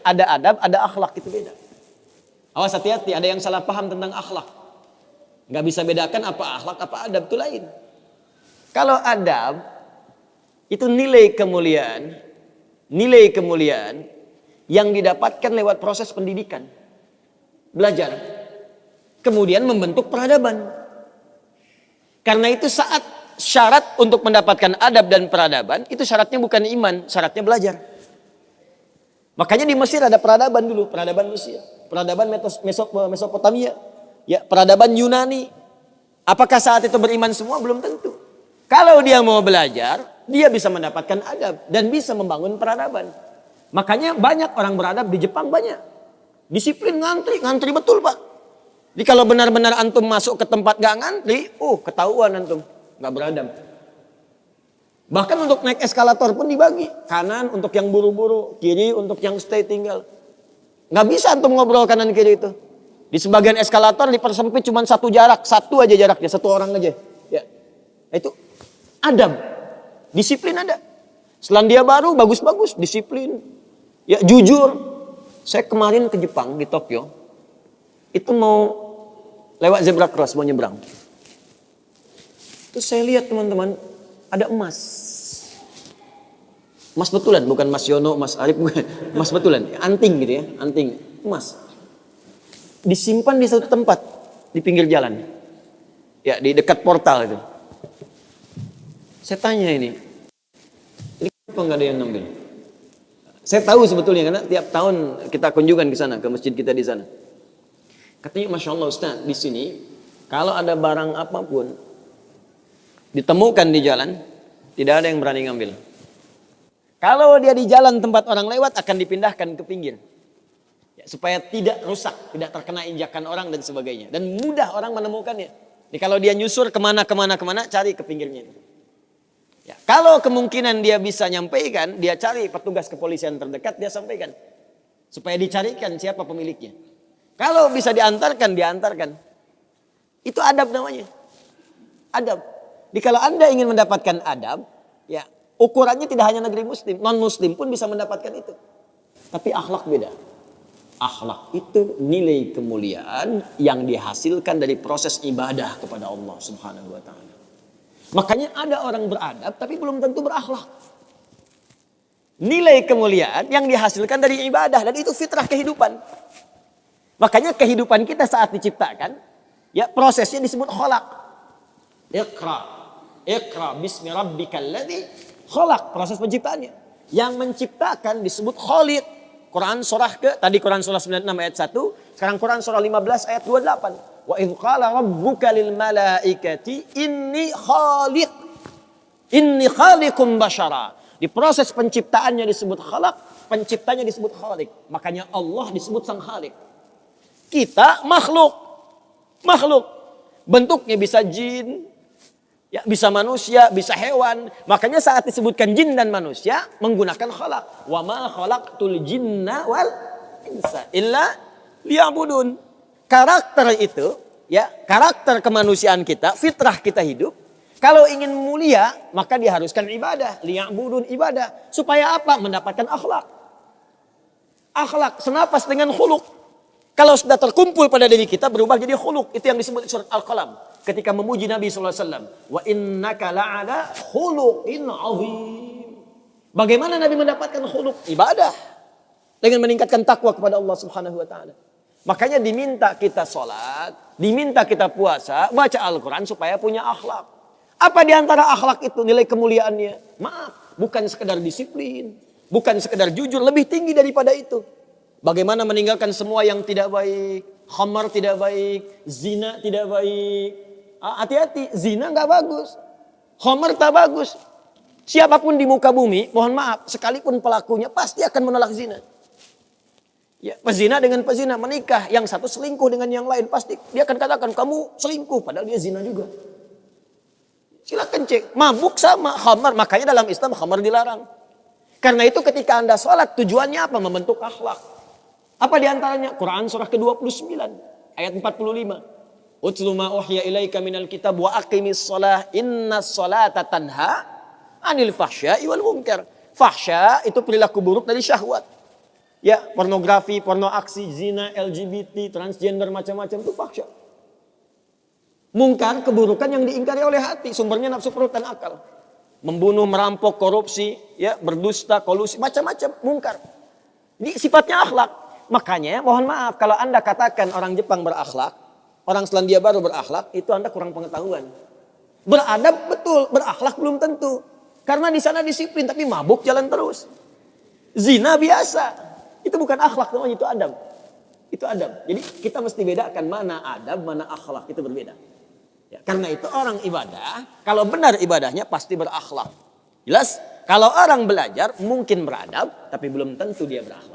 ada adab, ada akhlak, itu beda. Awas hati-hati, ada yang salah paham tentang akhlak. Nggak bisa bedakan apa akhlak, apa adab, itu lain. Kalau adab, itu nilai kemuliaan yang didapatkan lewat proses pendidikan. Belajar. Kemudian membentuk peradaban. Karena itu saat syarat untuk mendapatkan adab dan peradaban, itu syaratnya bukan iman, syaratnya belajar. Makanya di Mesir ada peradaban dulu, peradaban Mesir, peradaban Mesopotamia, ya, peradaban Yunani. Apakah saat itu beriman semua? Belum tentu. Kalau dia mau belajar, dia bisa mendapatkan adab dan bisa membangun peradaban. Makanya banyak orang beradab di Jepang banyak. Disiplin, ngantri betul Pak. Jadi kalau benar-benar antum masuk ke tempat gak ngantri, ketahuan antum gak beradab. Bahkan untuk naik eskalator pun dibagi. Kanan untuk yang buru-buru, kiri untuk yang stay tinggal. Gak bisa antum ngobrol kanan kiri itu. Di sebagian eskalator dipersempit cuma satu aja jaraknya, satu orang aja. Ya. Itu adab. Disiplin ada. Selandia Baru bagus-bagus, disiplin. Ya, jujur. Saya kemarin ke Jepang, di Tokyo. Itu mau lewat zebra cross, mau nyebrang. Terus saya lihat teman-teman, ada emas. Emas betulan, bukan Mas Yono, Mas Arif, bukan. Emas betulan, anting gitu ya, anting. Emas. Disimpan di satu tempat, di pinggir jalan. Ya, di dekat portal itu. Saya tanya ini kenapa nggak ada yang ngambil? Saya tahu sebetulnya karena tiap tahun kita kunjungan ke sana, ke masjid kita di sana. Katanya Masya Allah Ustaz, di sini kalau ada barang apapun ditemukan di jalan, tidak ada yang berani ngambil. Kalau dia di jalan tempat orang lewat akan dipindahkan ke pinggir. Ya, supaya tidak rusak, tidak terkena injakan orang dan sebagainya. Dan mudah orang menemukannya. Jadi kalau dia nyusur kemana, cari ke pinggirnya. Ya, kalau kemungkinan dia bisa nyampaikan, dia cari petugas kepolisian terdekat, dia sampaikan. Supaya dicarikan siapa pemiliknya. Kalau bisa diantarkan. Itu adab namanya. Adab. Jadi kalau Anda ingin mendapatkan adab, ya ukurannya tidak hanya negeri muslim, non-muslim pun bisa mendapatkan itu. Tapi akhlak beda. Akhlak itu nilai kemuliaan yang dihasilkan dari proses ibadah kepada Allah Subhanahu wa taala. Makanya ada orang beradab tapi belum tentu berakhlak. Nilai kemuliaan yang dihasilkan dari ibadah dan itu fitrah kehidupan. Makanya kehidupan kita saat diciptakan, ya prosesnya disebut khalaq. Iqra bismi rabbikal ladzi khalaq, proses penciptaannya. Yang menciptakan disebut Khaliq. Quran surah Quran surah 96 ayat 1, sekarang Quran surah 15 ayat 28. Wa idh qala rabbuka lil malaikati inni khaliqum basyara. Di proses penciptaannya disebut khalaq, penciptanya disebut khaliq. Makanya Allah disebut sang khaliq. Kita makhluk. Bentuknya bisa jin, ya, bisa manusia, bisa hewan. Makanya saat disebutkan jin dan manusia menggunakan khalaq. Wa ma khalaqtul jinna wal insa illa liya'budun. Karakter itu, ya, karakter kemanusiaan kita, fitrah kita hidup. Kalau ingin mulia, maka diharuskan ibadah, liya'budun ibadah. Supaya apa? Mendapatkan akhlak. Akhlak senapas dengan khuluq. Kalau sudah terkumpul pada diri kita berubah jadi khuluq. Itu yang disebut surat Al-Qalam. Ketika memuji Nabi SAW. Wa innaka la'ala khuluqin azim. Bagaimana Nabi mendapatkan khuluq? Ibadah. Dengan meningkatkan takwa kepada Allah Subhanahu wa ta'ala. Makanya diminta kita sholat, diminta kita puasa, baca Al-Quran supaya punya akhlak. Apa diantara akhlak itu nilai kemuliaannya? Maaf, bukan sekedar disiplin, bukan sekedar jujur, lebih tinggi daripada itu. Bagaimana meninggalkan semua yang tidak baik, khamar tidak baik, zina tidak baik. Hati-hati, zina gak bagus, khamar tak bagus. Siapapun di muka bumi, mohon maaf, sekalipun pelakunya pasti akan menolak zina. Ya, pezina dengan pezina menikah, yang satu selingkuh dengan yang lain, pasti dia akan katakan kamu selingkuh, padahal dia zina juga. Silakan cek, mabuk sama khamar, makanya dalam Islam khamar dilarang. Karena itu ketika Anda sholat tujuannya apa? Membentuk akhlak. Apa diantaranya? Quran surah ke-29 ayat 45. Utlu ma uhya ilaika minal kitab wa aqimis shalah innas sholata tanha anil fahsya'i wal munkar. Fahsya itu perilaku buruk dari syahwat. Ya, pornografi, porno aksi, zina, LGBT, transgender, macam-macam itu fahsya. Mungkar, keburukan yang diingkari oleh hati, sumbernya nafsu perut dan akal. Membunuh, merampok, korupsi, ya, berdusta, kolusi, macam-macam mungkar. Ini sifatnya akhlak. Makanya mohon maaf kalau Anda katakan orang Jepang berakhlak, orang Selandia Baru berakhlak, itu Anda kurang pengetahuan. Beradab betul, berakhlak belum tentu. Karena di sana disiplin tapi mabuk jalan terus. Zina biasa. Itu bukan akhlak namanya, itu adab. Itu adab. Jadi kita mesti bedakan mana adab, mana akhlak, itu berbeda. Ya, karena itu orang ibadah, kalau benar ibadahnya pasti berakhlak. Jelas? Kalau orang belajar mungkin beradab, tapi belum tentu dia berakhlak.